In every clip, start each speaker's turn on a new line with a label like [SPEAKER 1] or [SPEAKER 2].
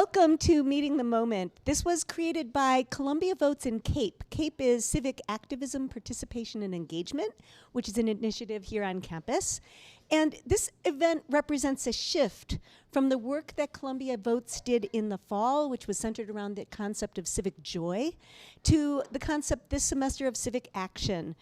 [SPEAKER 1] Welcome to Meeting the Moment. This was created by Columbia Votes in CAPE. CAPE is Civic Activism, Participation, and Engagement, which is an initiative here on campus. And this event represents a shift from the work that Columbia Votes did in the fall, which was centered around the concept of civic joy, to the concept this semester of civic action,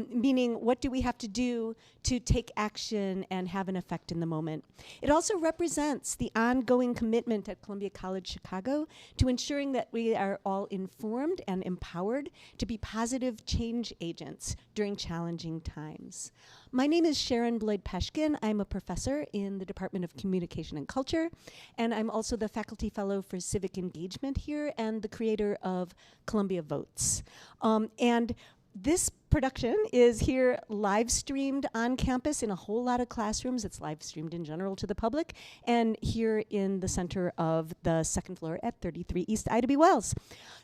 [SPEAKER 1] meaning what do we have to do to take action and have an effect in the moment. It also represents the ongoing commitment at Columbia College Chicago to ensuring that we are all informed and empowered to be positive change agents during challenging times. My name is Sharon Bloyd-Peshkin. I'm a professor in the Department of Communication and Culture, and I'm also the faculty fellow for civic engagement here and the creator of Columbia Votes. And this production is here live streamed on campus in a whole lot of classrooms. It's live streamed in general to the public, and here in the center of the second floor at 33 East Ida B. Wells.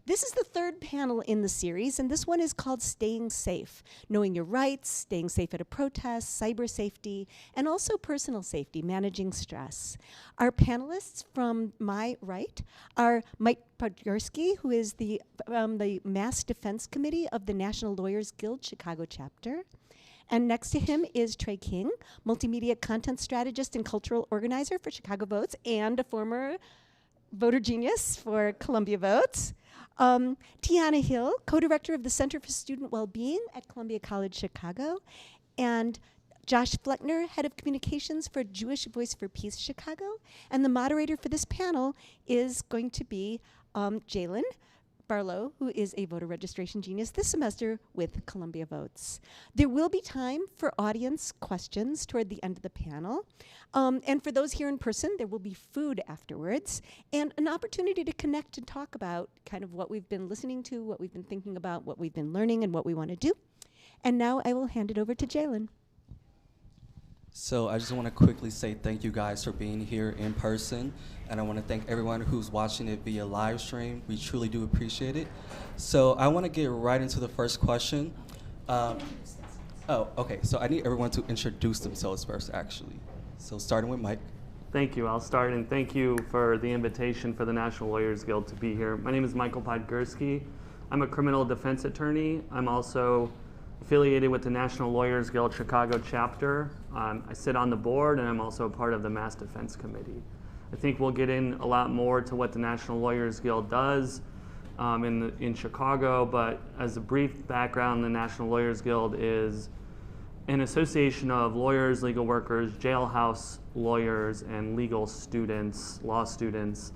[SPEAKER 1] This is the third panel in the series, and this one is called Staying Safe, Knowing Your Rights, Staying Safe at a Protest, Cyber Safety, and also Personal Safety, Managing Stress. Our panelists from my right are Mike Podgurski, who is the Mass Defense Committee of the National Lawyers Guild Chicago chapter. And next to him is Tre King, multimedia content strategist and cultural organizer for Chicago Votes and a former voter genius for Columbia Votes. Tiana Hill, co-director of the Center for Student Wellbeing at Columbia College Chicago. And Josh Fleckner, head of communications for Jewish Voice for Peace Chicago. And the moderator for this panel is going to be Jaylen Barlow, who is a voter registration genius this semester with Columbia Votes. There will be time for audience questions toward the end of the panel. And for those here in person, there will be food afterwards and an opportunity to connect and talk about kind of what we've been listening to, what we've been thinking about, what we've been learning, and what we want to do. And now I will hand it over to Jaylen.
[SPEAKER 2] So I just want to quickly say thank you guys for being here in person, and I want to thank everyone who's watching it via live stream. We truly do appreciate it. So I want to get right into the first question. Okay, so I need everyone to introduce themselves first, actually. So starting with Mike.
[SPEAKER 3] Thank you. I'll start, and thank you for the invitation for the National Lawyers Guild to be here. My name is Michael Podgurski. I'm a criminal defense attorney. I'm also affiliated with the National Lawyers Guild Chicago chapter. I sit on the board, and I'm also a part of the Mass Defense Committee. I think we'll get in a lot more to what the National Lawyers Guild does in Chicago, but as a brief background, the National Lawyers Guild is an association of lawyers, legal workers, jailhouse lawyers, and legal students, law students.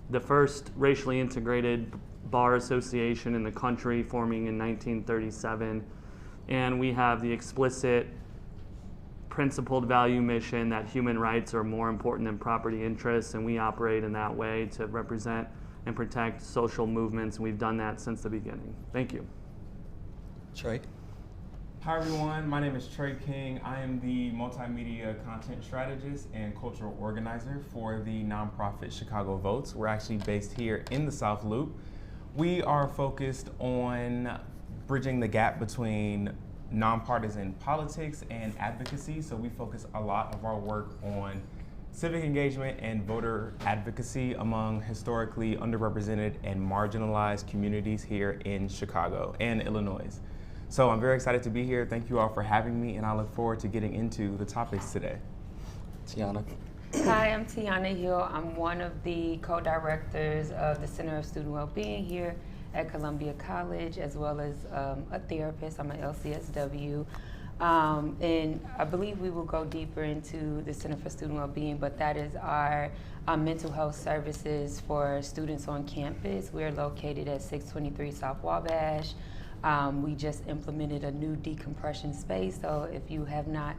[SPEAKER 3] The first racially integrated bar association in the country, forming in 1937. And we have the explicit principled value mission that human rights are more important than property interests, and we operate in that way to represent and protect social movements, and we've done that since the beginning. Thank you.
[SPEAKER 2] Tre.
[SPEAKER 4] Hi everyone, my name is Tre King. I am the multimedia content strategist and cultural organizer for the nonprofit Chicago Votes. We're actually based here in the South Loop. We are focused on bridging the gap between nonpartisan politics and advocacy. So we focus a lot of our work on civic engagement and voter advocacy among historically underrepresented and marginalized communities here in Chicago and Illinois. So I'm very excited to be here. Thank you all for having me, and I look forward to getting into the topics today.
[SPEAKER 2] Tiana.
[SPEAKER 5] Hi, I'm Tiana Hill. I'm one of the co-directors of the Center of Student Wellbeing here at Columbia College, as well as a therapist. I'm an LCSW. And I believe we will go deeper into the Center for Student Wellbeing, but that is our mental health services for students on campus. We're located at 623 South Wabash. We just implemented a new decompression space, so if you have not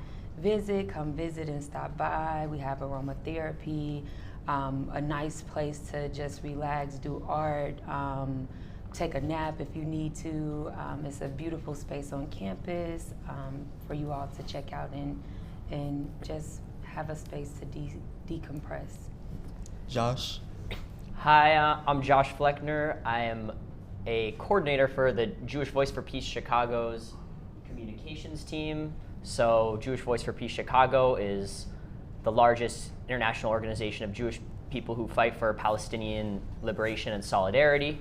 [SPEAKER 5] come visit and stop by. We have aromatherapy, a nice place to just relax, do art, take a nap if you need to. It's a beautiful space on campus for you all to check out and just have a space to decompress.
[SPEAKER 2] Josh.
[SPEAKER 6] Hi, I'm Josh Fleckner. I am a coordinator for the Jewish Voice for Peace Chicago's communications team. So Jewish Voice for Peace Chicago is the largest international organization of Jewish people who fight for Palestinian liberation and solidarity.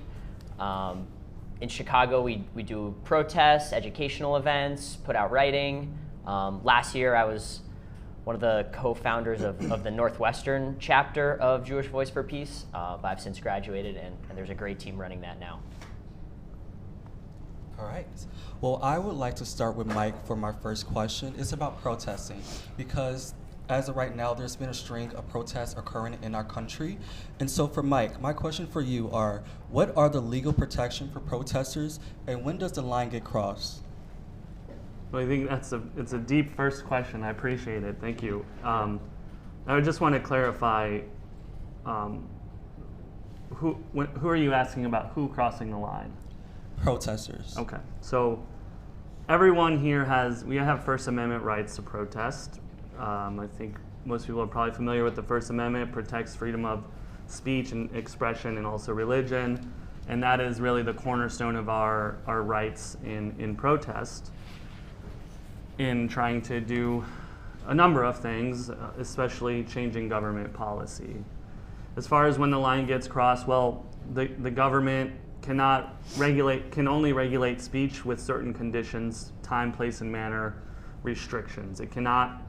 [SPEAKER 6] In Chicago, we do protests, educational events, put out writing. Last year, I was one of the co-founders of the Northwestern chapter of Jewish Voice for Peace. But I've since graduated, and there's a great team running that now.
[SPEAKER 2] All right. Well, I would like to start with Mike for my first question. It's about protesting, because as of right now, there's been a string of protests occurring in our country. And so for Mike, my question for you are, what are the legal protection for protesters, and when does the line get crossed?
[SPEAKER 3] Well, I think it's a deep first question. I appreciate it. Thank you. I would just want to clarify, who are you asking about who crossing the line?
[SPEAKER 2] Protesters.
[SPEAKER 3] Okay, so everyone here we have First Amendment rights to protest. I think most people are probably familiar with the First Amendment. It protects freedom of speech and expression and also religion. And that is really the cornerstone of our rights in protest, in trying to do a number of things, especially changing government policy. As far as when the line gets crossed, well, the government can only regulate speech with certain conditions, time, place, and manner restrictions. It cannot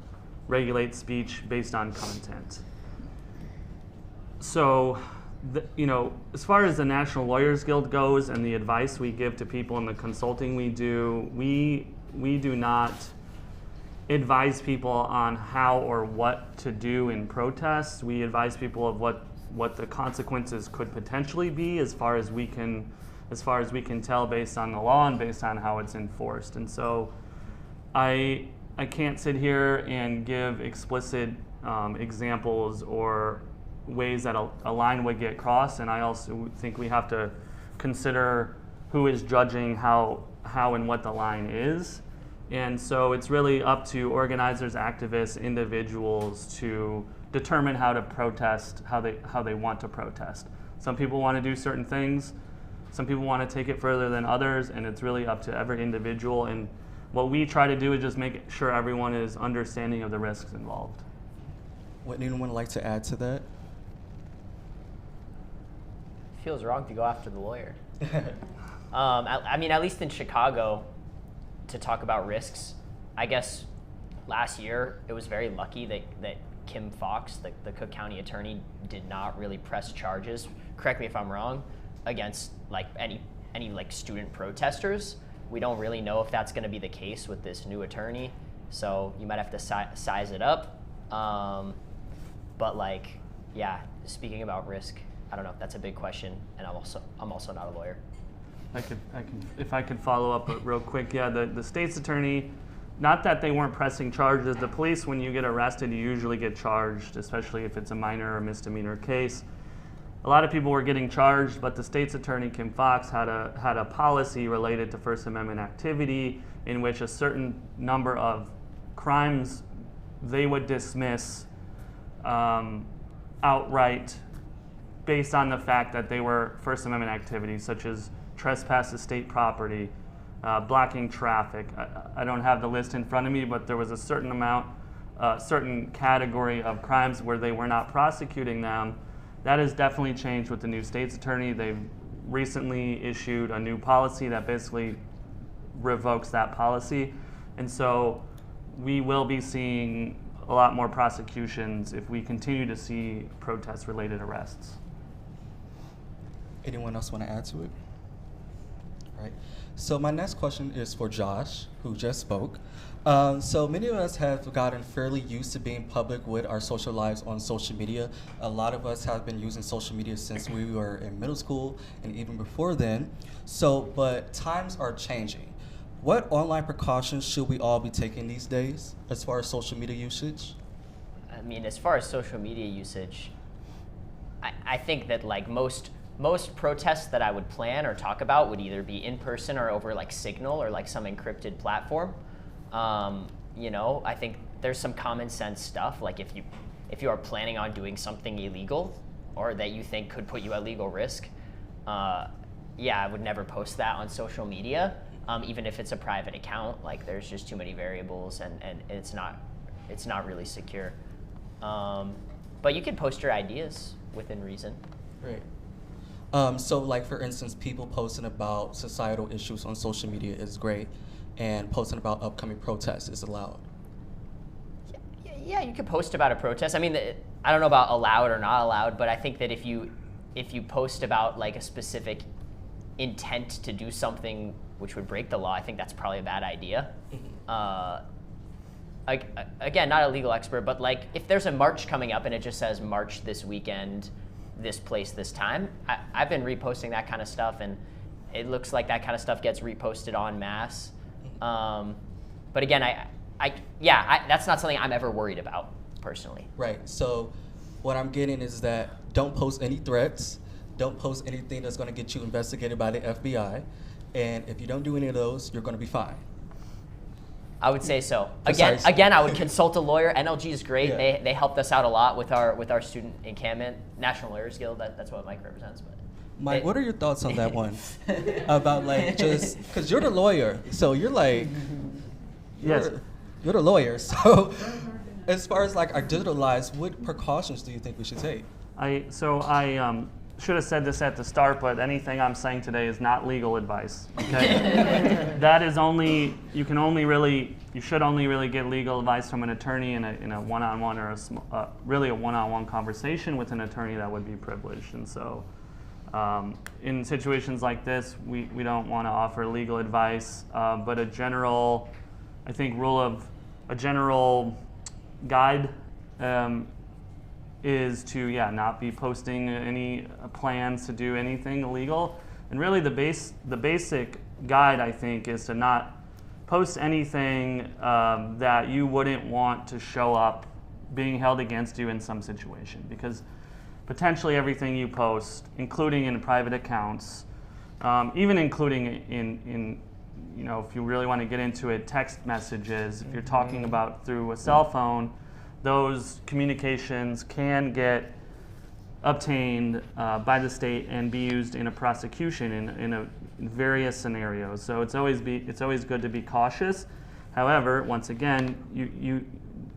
[SPEAKER 3] regulate speech based on content. So, as far as the National Lawyers Guild goes and the advice we give to people and the consulting we do, we do not advise people on how or what to do in protests. We advise people of what the consequences could potentially be as far as we can tell based on the law and based on how it's enforced. And so I can't sit here and give explicit examples or ways that a line would get crossed, and I also think we have to consider who is judging how and what the line is. And so it's really up to organizers, activists, individuals to determine how to protest, how they want to protest. Some people want to do certain things, some people want to take it further than others, and it's really up to every individual. And what we try to do is just make sure everyone is understanding of the risks involved.
[SPEAKER 2] Would anyone like to add to that?
[SPEAKER 6] Feels wrong to go after the lawyer. I mean, at least in Chicago, to talk about risks, I guess last year it was very lucky that Kim Fox, the Cook County attorney, did not really press charges, correct me if I'm wrong, against like any like student protesters. We don't really know if that's going to be the case with this new attorney, so you might have to size it up. But like, yeah, speaking about risk, I don't know. That's a big question, and I'm also not a lawyer.
[SPEAKER 3] If I could follow up real quick. Yeah, the state's attorney, not that they weren't pressing charges. The police, when you get arrested, you usually get charged, especially if it's a minor or misdemeanor case. A lot of people were getting charged, but the state's attorney, Kim Fox, had a policy related to First Amendment activity in which a certain number of crimes they would dismiss outright based on the fact that they were First Amendment activities, such as trespass to state property, blocking traffic. I don't have the list in front of me, but there was a certain category of crimes where they were not prosecuting them. That has definitely changed with the new state's attorney. They've recently issued a new policy that basically revokes that policy. And so we will be seeing a lot more prosecutions if we continue to see protest-related arrests.
[SPEAKER 2] Anyone else want to add to it? All right. So my next question is for Josh, who just spoke. So many of us have gotten fairly used to being public with our social lives on social media. A lot of us have been using social media since we were in middle school and even before then. But times are changing. What online precautions should we all be taking these days as far as social media usage?
[SPEAKER 6] I mean, as far as social media usage, I think that like most protests that I would plan or talk about would either be in person or over like Signal or like some encrypted platform. I think there's some common sense stuff, like if you are planning on doing something illegal or that you think could put you at legal risk, I would never post that on social media, even if it's a private account. Like there's just too many variables and it's not really secure. But you can post your ideas within reason.
[SPEAKER 2] Right. So like for instance, people posting about societal issues on social media is great, and posting about upcoming protests is allowed.
[SPEAKER 6] Yeah, you could post about a protest. I mean, I don't know about allowed or not allowed, but I think that if you post about like a specific intent to do something which would break the law, I think that's probably a bad idea. Again, not a legal expert, but like if there's a march coming up and it just says march this weekend, this place, this time, I've been reposting that kind of stuff, and it looks like that kind of stuff gets reposted en masse. But again, that's not something I'm ever worried about personally.
[SPEAKER 2] Right. So what I'm getting is that don't post any threats, don't post anything that's going to get you investigated by the FBI, and if you don't do any of those, you're going to be fine.
[SPEAKER 6] I would say so.
[SPEAKER 2] Precisely.
[SPEAKER 6] Again, I would consult a lawyer. NLG is great.
[SPEAKER 2] Yeah.
[SPEAKER 6] They helped us out a lot with our student encampment. National Lawyers Guild. That's what Mike represents. But
[SPEAKER 2] Mike, what are your thoughts on that one? About like just because you're the lawyer, so you're like,
[SPEAKER 3] Yes.
[SPEAKER 2] you're the lawyer. So as far as like our digital lives, what precautions do you think we should take?
[SPEAKER 3] I should have said this at the start, but anything I'm saying today is not legal advice. Okay, that is only you should only really get legal advice from an attorney in a one-on-one or really a one-on-one conversation with an attorney that would be privileged. And so, in situations like this, we don't want to offer legal advice, but a general guide. Is to not be posting any plans to do anything illegal, and really the basic guide I think is to not post anything that you wouldn't want to show up being held against you in some situation, because potentially everything you post, including in private accounts, even including in if you really want to get into it, text messages, if you're talking about through a cell phone, those communications can get obtained by the state and be used in a prosecution in various scenarios. So it's always good to be cautious. However, once again, you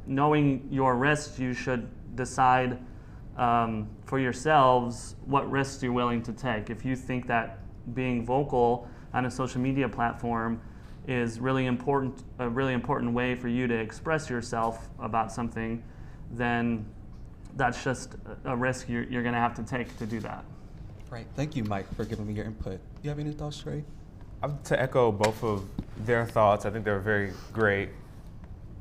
[SPEAKER 3] knowing your risks, you should decide for yourselves what risks you're willing to take. If you think that being vocal on a social media platform is a really important way for you to express yourself about something, then that's just a risk you're going to have to take to do that.
[SPEAKER 2] Right. Thank you, Mike, for giving me your input. You have any thoughts, Trey?
[SPEAKER 4] To echo both of their thoughts, I think they're very great.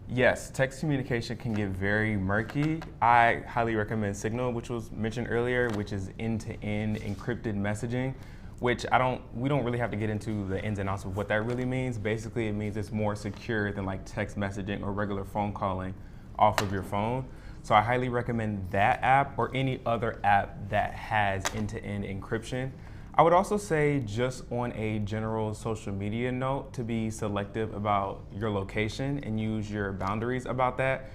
[SPEAKER 4] Yes, text communication can get very murky. I highly recommend Signal, which was mentioned earlier, which is end-to-end encrypted messaging, which we don't really have to get into the ins and outs of what that really means. Basically, it means it's more secure than like text messaging or regular phone calling off of your phone. So I highly recommend that app or any other app that has end-to-end encryption. I would also say, just on a general social media note, to be selective about your location and use your boundaries about that.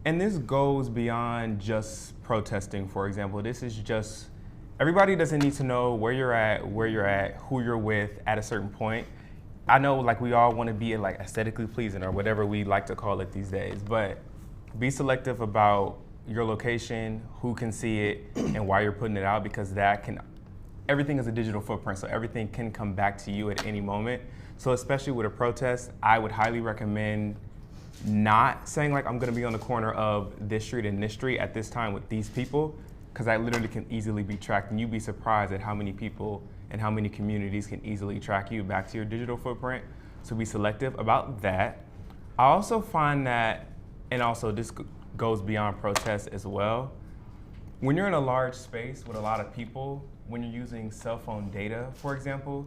[SPEAKER 4] And this goes beyond just protesting, for example. This is just, everybody doesn't need to know where you're at, who you're with at a certain point. I know like we all want to be like aesthetically pleasing or whatever we like to call it these days, but be selective about your location, who can see it, and why you're putting it out, because everything is a digital footprint, so everything can come back to you at any moment. So especially with a protest, I would highly recommend not saying like, I'm gonna be on the corner of this street and this street at this time with these people, because that literally can easily be tracked, and you'd be surprised at how many people and how many communities can easily track you back to your digital footprint. So be selective about that. I also find that, and also this goes beyond protests as well, when you're in a large space with a lot of people, when you're using cell phone data, for example,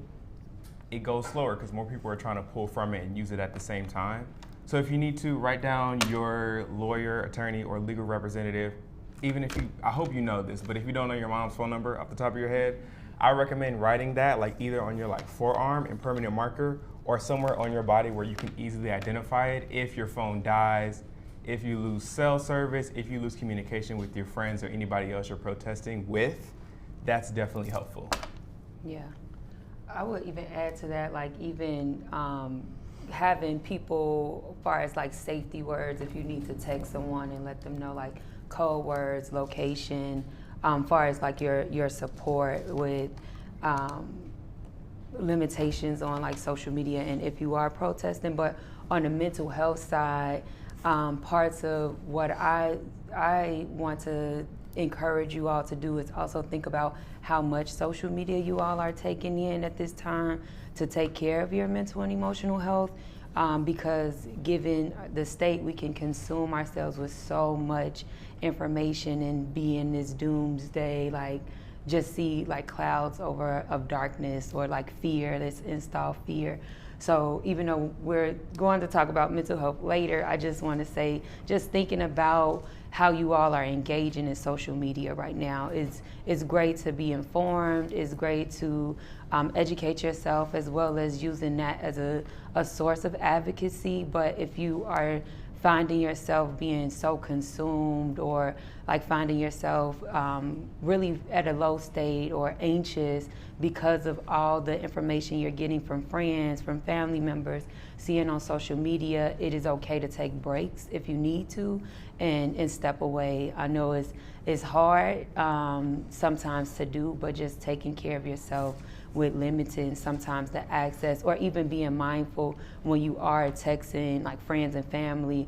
[SPEAKER 4] it goes slower because more people are trying to pull from it and use it at the same time. So if you need to, write down your lawyer, attorney, or legal representative. Even if I hope you know this, but if you don't know your mom's phone number off the top of your head, I recommend writing that like either on your like forearm in permanent marker or somewhere on your body where you can easily identify it if your phone dies, if you lose cell service, if you lose communication with your friends or anybody else you're protesting with. That's definitely helpful.
[SPEAKER 5] Yeah, I would even add to that, like even having people, as far as like safety words, if you need to text someone and let them know like code words, location, far as like your support with limitations on like social media and if you are protesting. But on the mental health side, parts of what I want to encourage you all to do is also think about how much social media you all are taking in at this time to take care of your mental and emotional health. Because given the state, we can consume ourselves with so much information and be in this doomsday, like just see like clouds of darkness or like fear, this installed fear. So even though we're going to talk about mental health later, I just want to say, just thinking about how you all are engaging in social media right now. It's great to be informed. It's great to educate yourself as well as using that as a source of advocacy. But if you are finding yourself being so consumed or like finding yourself really at a low state or anxious because of all the information you're getting from friends, from family members, seeing on social media, it is okay to take breaks if you need to and step away. I know it's hard sometimes to do, but just taking care of yourself with limiting sometimes the access or even being mindful when you are texting like friends and family,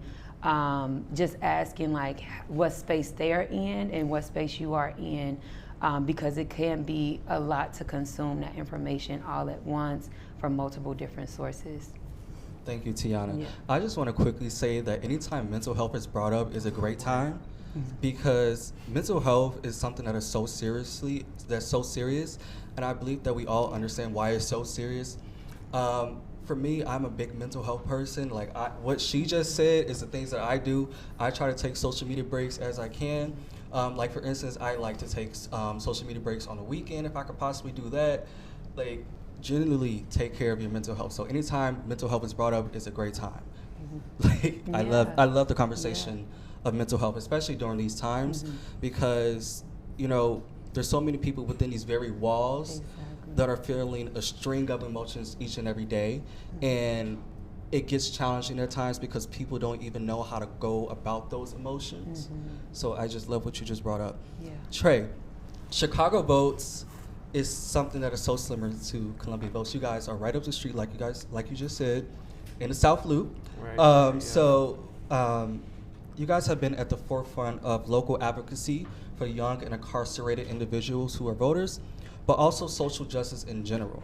[SPEAKER 5] just asking like what space they're in and what space you are in, because it can be a lot to consume that information all at once from multiple different sources.
[SPEAKER 2] Thank you, Tiana.
[SPEAKER 5] Yeah.
[SPEAKER 2] I just want to quickly say that anytime mental health is brought up is a great time, because mental health is something that's so serious, and I believe that we all understand why it's so serious. For me, I'm a big mental health person. Like what she just said is the things that I do. I try to take social media breaks as I can. Like for instance, I like to take social media breaks on the weekend if I could possibly do that. Like genuinely take care of your mental health. So anytime mental health is brought up is a great time. Like I love the conversation of mental health, especially during these times, because there's so many people within these very walls that are feeling a string of emotions each and every day, and it gets challenging at times because people don't even know how to go about those emotions. So I just love what you just brought up. Tre, Chicago Votes is something that is so similar to Columbia Votes. You guys are right up the street, like you just said, in the South Loop.
[SPEAKER 3] Right.
[SPEAKER 2] So you guys have been at the forefront of local advocacy for young and incarcerated individuals who are voters, but also social justice in general.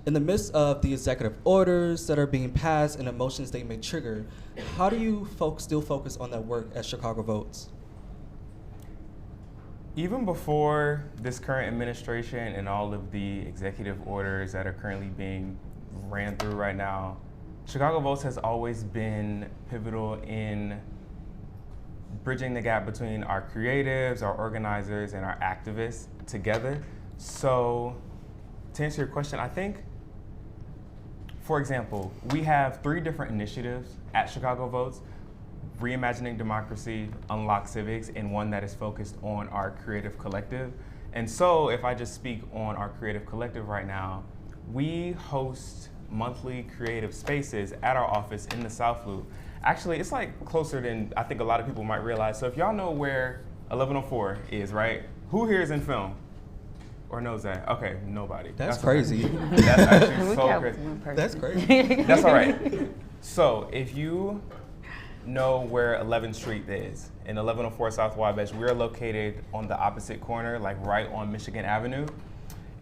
[SPEAKER 2] In the midst of the executive orders that are being passed and emotions they may trigger, how do you folks still focus on that work at Chicago Votes?
[SPEAKER 4] Even before this current administration and all of the executive orders that are currently being ran through right now, Chicago Votes has always been pivotal in bridging the gap between our creatives, our organizers, and our activists together. So to answer your question, I think, for example, we have 3 different initiatives at Chicago Votes: Reimagining Democracy, Unlock Civics, and one that is focused on our creative collective. And so if I just speak on our creative collective right now, we host monthly creative spaces at our office in the South Loop. Actually, it's like closer than I think a lot of people might realize. So if y'all know where 1104 is, right? Who here is in film? Or knows that? Okay, nobody.
[SPEAKER 2] That's crazy.
[SPEAKER 4] Okay. That's actually so crazy.
[SPEAKER 2] That's crazy.
[SPEAKER 4] That's all right. So if you know where 11th Street is, in 1104 South Wabash, we're located on the opposite corner, like right on Michigan Avenue.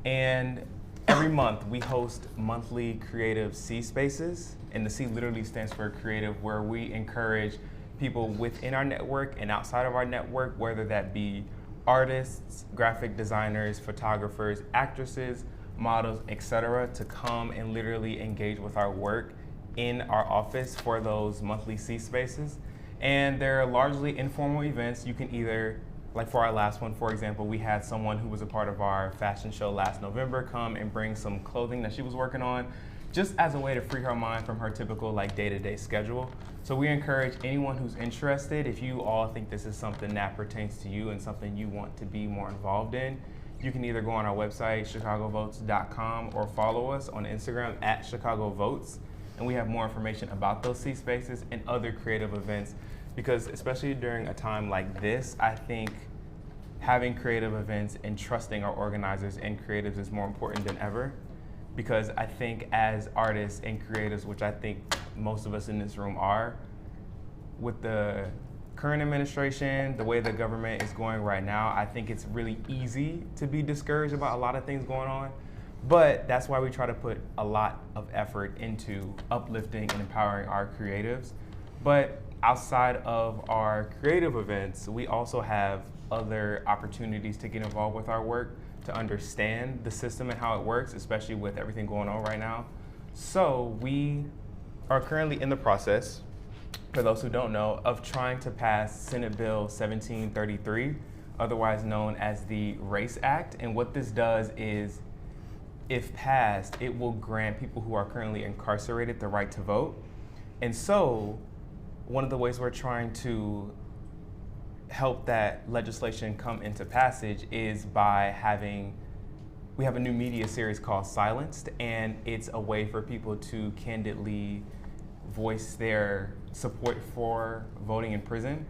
[SPEAKER 4] And every month we host monthly creative C spaces, and the C literally stands for creative, where we encourage people within our network and outside of our network, whether that be artists, graphic designers, photographers, actresses, models, etc., to come and literally engage with our work in our office for those monthly C spaces. And they're largely informal events. You can either, like for our last one, for example, we had someone who was a part of our fashion show last November come and bring some clothing that she was working on, just as a way to free her mind from her typical like day-to-day schedule. So we encourage anyone who's interested, if you all think this is something that pertains to you and something you want to be more involved in, you can either go on our website, chicagovotes.com, or follow us on Instagram at chicagovotes. And we have more information about those C spaces and other creative events, because especially during a time like this, I think having creative events and trusting our organizers and creatives is more important than ever, because I think as artists and creatives, which I think most of us in this room are, with the current administration, the way the government is going right now, I think it's really easy to be discouraged about a lot of things going on. But that's why we try to put a lot of effort into uplifting and empowering our creatives. But outside of our creative events, we also have other opportunities to get involved with our work, to understand the system and how it works, especially with everything going on right now. So we are currently in the process, for those who don't know, of trying to pass Senate Bill 1733, otherwise known as the RACE Act. And what this does is, if passed, it will grant people who are currently incarcerated the right to vote. And so one of the ways we're trying to help that legislation come into passage is by we have a new media series called Silenced, and it's a way for people to candidly voice their support for voting in prison.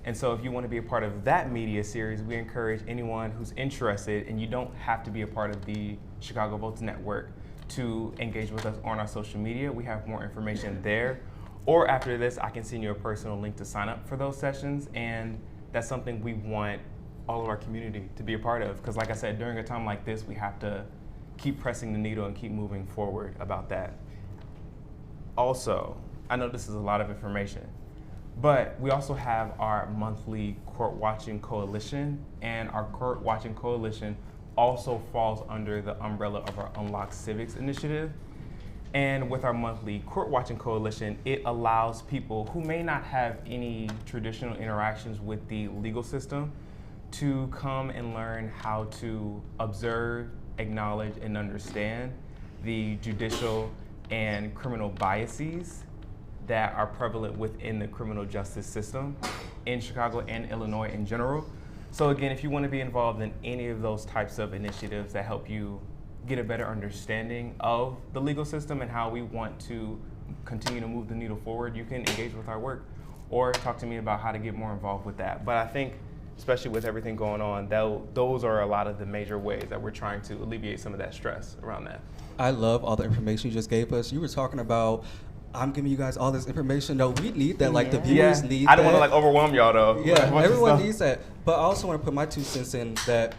[SPEAKER 4] And so if you want to be a part of that media series, we encourage anyone who's interested, and you don't have to be a part of the Chicago Votes Network, to engage with us on our social media. We have more information there. Or after this, I can send you a personal link to sign up for those sessions. And that's something we want all of our community to be a part of. Because like I said, during a time like this, we have to keep pressing the needle and keep moving forward about that. Also, I know this is a lot of information, but we also have our monthly Court Watching Coalition, and our Court Watching Coalition also falls under the umbrella of our Unlock Civics initiative. And with our monthly Court Watching Coalition, it allows people who may not have any traditional interactions with the legal system to come and learn how to observe, acknowledge, and understand the judicial and criminal biases that are prevalent within the criminal justice system in Chicago and Illinois in general. So again, if you want to be involved in any of those types of initiatives that help you get a better understanding of the legal system and how we want to continue to move the needle forward, you can engage with our work or talk to me about how to get more involved with that. But I think, especially with everything going on, those are a lot of the major ways that we're trying to alleviate some of that stress around that.
[SPEAKER 2] I love all the information you just gave us. You were talking about, I'm giving you guys all this information. No, we need that. Like, the viewers need that.
[SPEAKER 4] I don't want to like overwhelm y'all though.
[SPEAKER 2] Yeah, everyone needs that. But I also want to put my 2 cents in that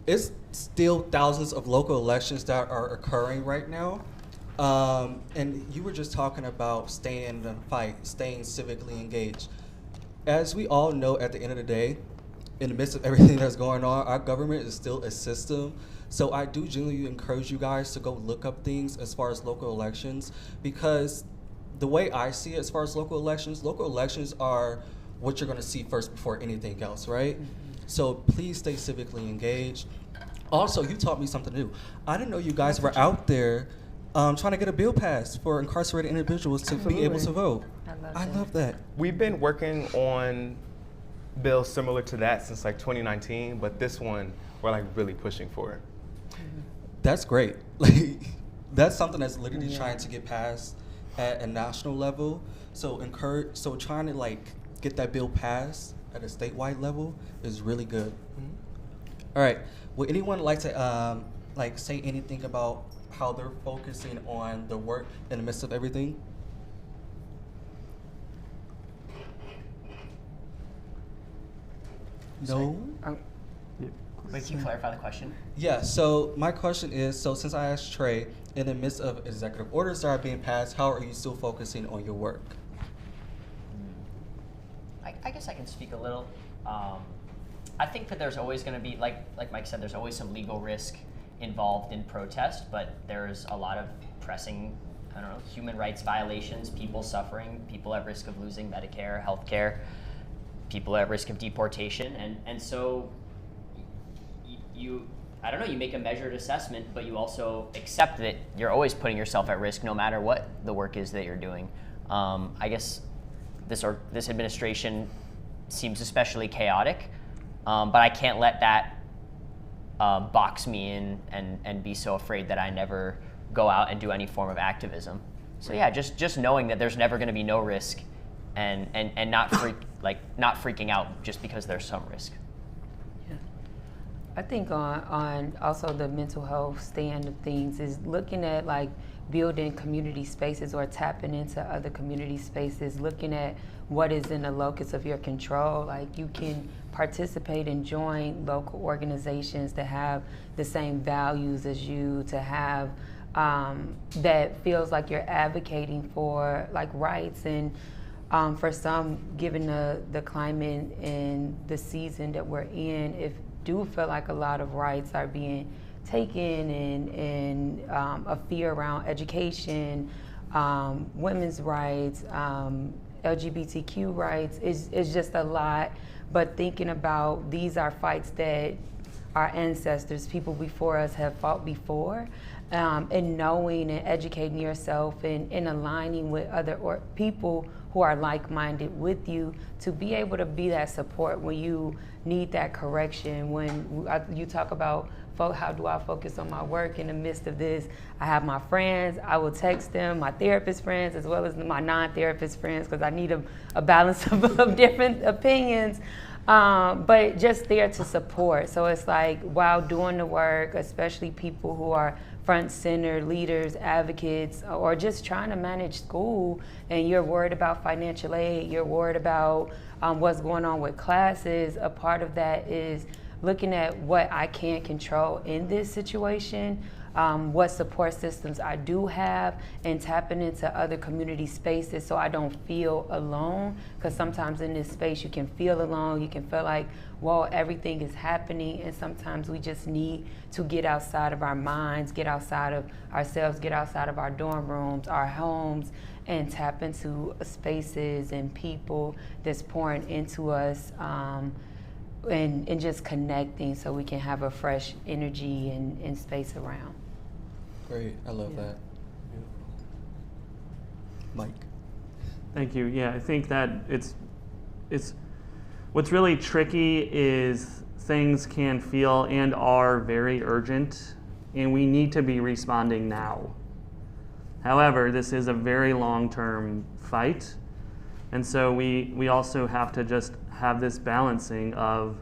[SPEAKER 2] it's still thousands of local elections that are occurring right now. And you were just talking about staying in the fight, staying civically engaged. As we all know, at the end of the day, in the midst of everything that's going on, our government is still a system. So I do genuinely encourage you guys to go look up things as far as local elections, because the way I see it as far as local elections are what you're going to see first before anything else, right? Mm-hmm. So please stay civically engaged. Also, you taught me something new. I didn't know you guys were out there trying to get a bill passed for incarcerated individuals to be able to vote. I love that.
[SPEAKER 4] We've been working on bills similar to that since like 2019, but this one we're like really pushing for it.
[SPEAKER 2] That's great. Like, that's something that's literally trying to get passed at a national level. So trying to like get that bill passed at a statewide level is really good. Mm-hmm. All right. Would anyone like to say anything about how they're focusing on the work in the midst of everything? No?
[SPEAKER 6] Wait, can you clarify the question?
[SPEAKER 2] Yeah, so my question is, so since I asked Trey, in the midst of executive orders that are being passed, how are you still focusing on your work?
[SPEAKER 6] I guess I can speak a little. I think that there's always going to be, like Mike said, there's always some legal risk involved in protest, but there's a lot of pressing, human rights violations, people suffering, people at risk of losing Medicare, healthcare, people at risk of deportation, and so you make a measured assessment, but you also accept that you're always putting yourself at risk no matter what the work is that you're doing. I guess this administration seems especially chaotic, but I can't let that box me in and be so afraid that I never go out and do any form of activism. So yeah, just knowing that there's never going to be no risk, and not freaking out just because there's some risk.
[SPEAKER 5] I think on also the mental health stand of things is looking at like building community spaces or tapping into other community spaces, looking at what is in the locus of your control. Like you can participate and join local organizations that have the same values as you, to have that feels like you're advocating for like rights. And for some, given the climate and the season that we're in, if do feel like a lot of rights are being taken, and a fear around education, women's rights, LGBTQ rights is just a lot. But thinking about these are fights that our ancestors, people before us, have fought before, and knowing and educating yourself and aligning with other people who are like-minded with you, to be able to be that support when you need that correction. When you talk about how do I focus on my work in the midst of this, I have my friends, I will text them, my therapist friends as well as my non-therapist friends, because I need a balance of different opinions, but just there to support. So it's like while doing the work, especially people who are front center leaders, advocates, or just trying to manage school, and you're worried about financial aid, you're worried about what's going on with classes, a part of that is looking at what I can't control in this situation, what support systems I do have, and tapping into other community spaces so I don't feel alone. Because sometimes in this space you can feel alone, you can feel like, well, everything is happening, and sometimes we just need to get outside of our minds, get outside of ourselves, get outside of our dorm rooms, our homes, and tap into spaces and people that's pouring into us, and just connecting so we can have a fresh energy and space around.
[SPEAKER 2] Great, I love that. Mike.
[SPEAKER 3] Thank you. Yeah, I think that it's what's really tricky is things can feel and are very urgent, and we need to be responding now. However, this is a very long-term fight, and so we also have to just have this balancing of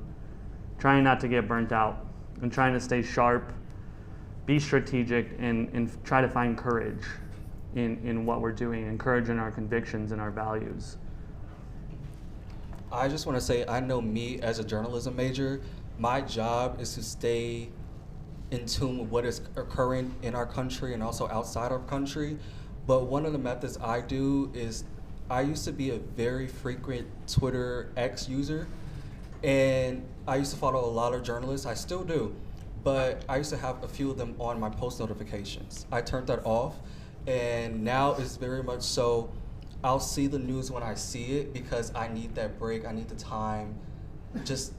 [SPEAKER 3] trying not to get burnt out and trying to stay sharp, be strategic, and try to find courage in what we're doing, and courage in our convictions and our values.
[SPEAKER 2] I just want to say, I know me as a journalism major, my job is to stay in tune with what is occurring in our country and also outside our country. But one of the methods I do is, I used to be a very frequent Twitter X user, and I used to follow a lot of journalists. I still do, but I used to have a few of them on my post notifications. I turned that off, and now it's very much so, I'll see the news when I see it, because I need that break, I need the time just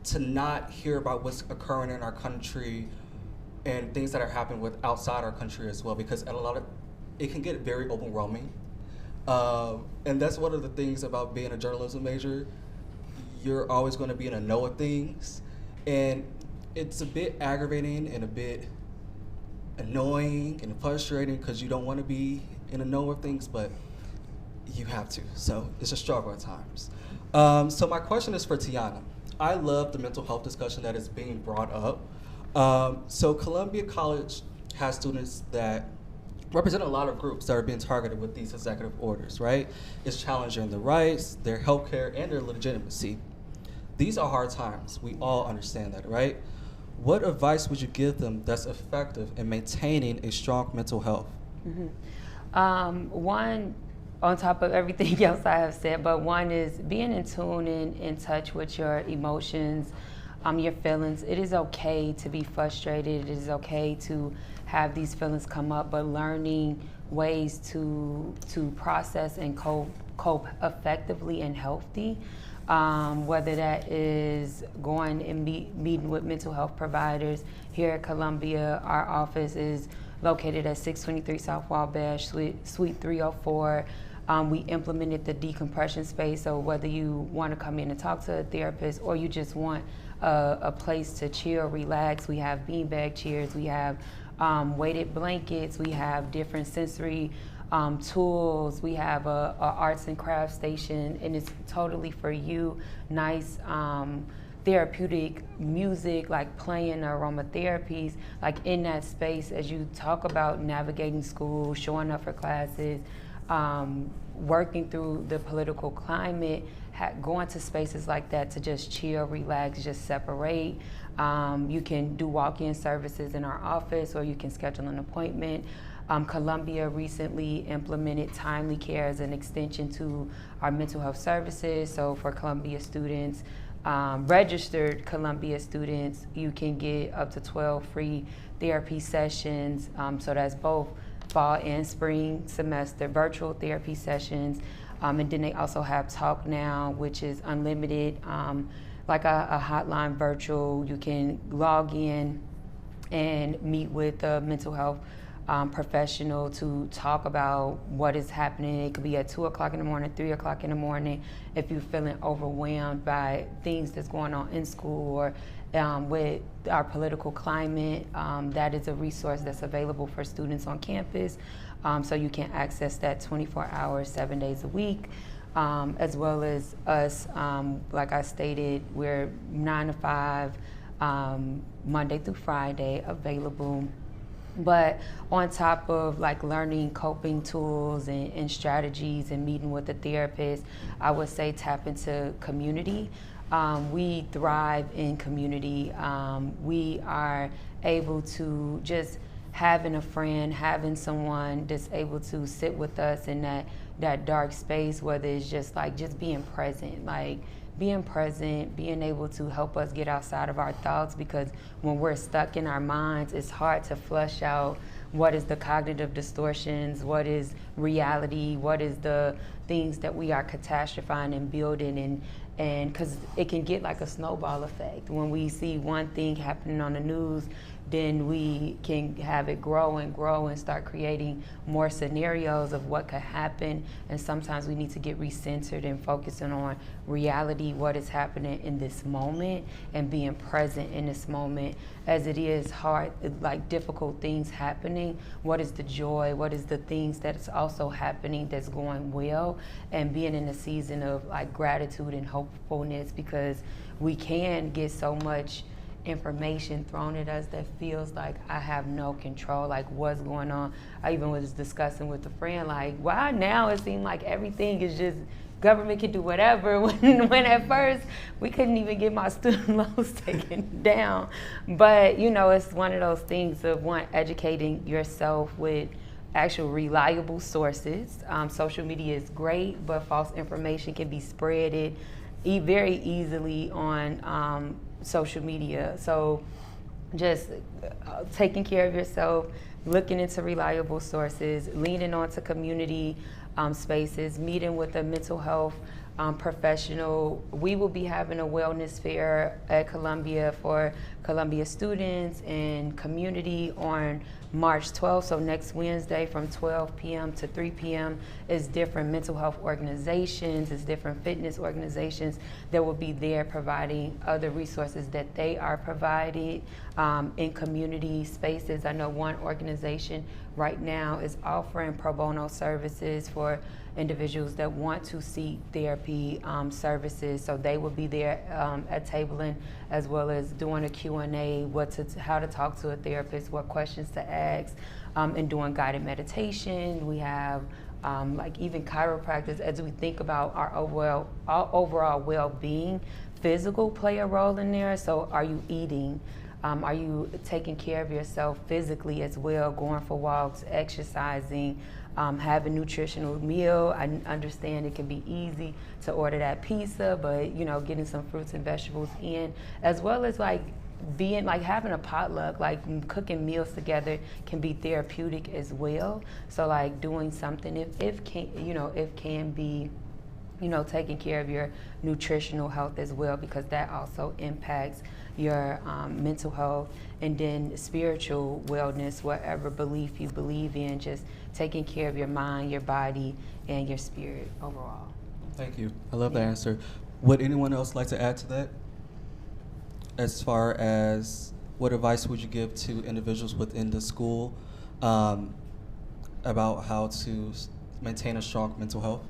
[SPEAKER 2] to not hear about what's occurring in our country and things that are happening with outside our country as well, because it can get very overwhelming. And that's one of the things about being a journalism major. You're always going to be in a know of things, and it's a bit aggravating and a bit annoying and frustrating, because you don't want to be in a know of things, but you have to. So it's a struggle at times. So my question is for Tiana. I love the mental health discussion that is being brought up. So Columbia College has students that represent a lot of groups that are being targeted with these executive orders, right? It's challenging their rights, their healthcare, and their legitimacy. These are hard times. We all understand that, right? What advice would you give them that's effective in maintaining a strong mental health?
[SPEAKER 5] Mm-hmm. One, on top of everything else I have said, but one is being in tune and in touch with your emotions, your feelings. It is okay to be frustrated. It is okay to have these feelings come up, but learning ways to process and cope effectively and healthy. Whether that is going and meeting with mental health providers. Here at Columbia, our office is located at 623 South Wabash, Suite 304. We implemented the decompression space, so whether you want to come in and talk to a therapist or you just want a place to chill, relax, we have beanbag chairs, we have weighted blankets, we have different sensory tools, we have a arts and crafts station, and it's totally for you. Nice therapeutic music, like playing aromatherapies, like in that space as you talk about navigating school, showing up for classes, working through the political climate, going to spaces like that to just chill, relax, just separate. You can do walk-in services in our office, or you can schedule an appointment. Columbia recently implemented Timely Care as an extension to our mental health services. So for Columbia students, registered Columbia students, you can get up to 12 free therapy sessions. So that's both fall and spring semester virtual therapy sessions. And then they also have Talk Now, which is unlimited, like a hotline virtual. You can log in and meet with a mental health professional to talk about what is happening. It could be at 2 o'clock in the morning, 3 o'clock in the morning, if you're feeling overwhelmed by things that's going on in school or with our political climate. That is a resource that's available for students on campus. So you can access that 24 hours, 7 days a week. As well as us, like I stated, we're 9 to 5, Monday through Friday available. But on top of like learning coping tools and strategies and meeting with a therapist, I would say tap into community. We thrive in community. We are able to just having a friend, having someone that's able to sit with us in that dark space, whether it's just being present, being able to help us get outside of our thoughts, because when we're stuck in our minds, it's hard to flush out what is the cognitive distortions, what is reality, what is the things that we are catastrophizing and building, and because it can get like a snowball effect. When we see one thing happening on the news, then we can have it grow and start creating more scenarios of what could happen. And sometimes we need to get recentered and focusing on reality, what is happening in this moment, and being present in this moment. As it is hard, like difficult things happening, what is the joy, what is the things that's also happening that's going well, and being in a season of like gratitude and hopefulness, because we can get so much information thrown at us that feels like I have no control, like what's going on. I even was discussing with a friend, like, why now it seems like everything is just government can do whatever, when at first we couldn't even get my student loans taken down. But it's one of those things of educating yourself with actual reliable sources. Social media is great, but false information can be spreaded very easily on social media. So just taking care of yourself, looking into reliable sources, leaning onto community spaces, meeting with a mental health professional. We will be having a wellness fair at Columbia for Columbia students and community on March 12th, so next Wednesday from 12 p.m. to 3 p.m. is different mental health organizations, is different fitness organizations that will be there providing other resources that they are providing in community spaces. I know one organization right now is offering pro bono services for individuals that want to seek therapy services, so they will be there at tabling, as well as doing a Q&A, how to talk to a therapist, what questions to ask, and doing guided meditation. We have like even chiropractors, as we think about our overall well-being. Physical play a role in there, so are you eating? Are you taking care of yourself physically as well, going for walks, exercising, have a nutritional meal? I understand it can be easy to order that pizza, but getting some fruits and vegetables in, as well as having a potluck, like cooking meals together can be therapeutic as well. So doing something if can be taking care of your nutritional health as well, because that also impacts your mental health, and then spiritual wellness, whatever belief you believe in, just taking care of your mind, your body, and your spirit overall.
[SPEAKER 2] Thank you. I love that answer. Would anyone else like to add to that? As far as what advice would you give to individuals within the school about how to maintain a strong mental health?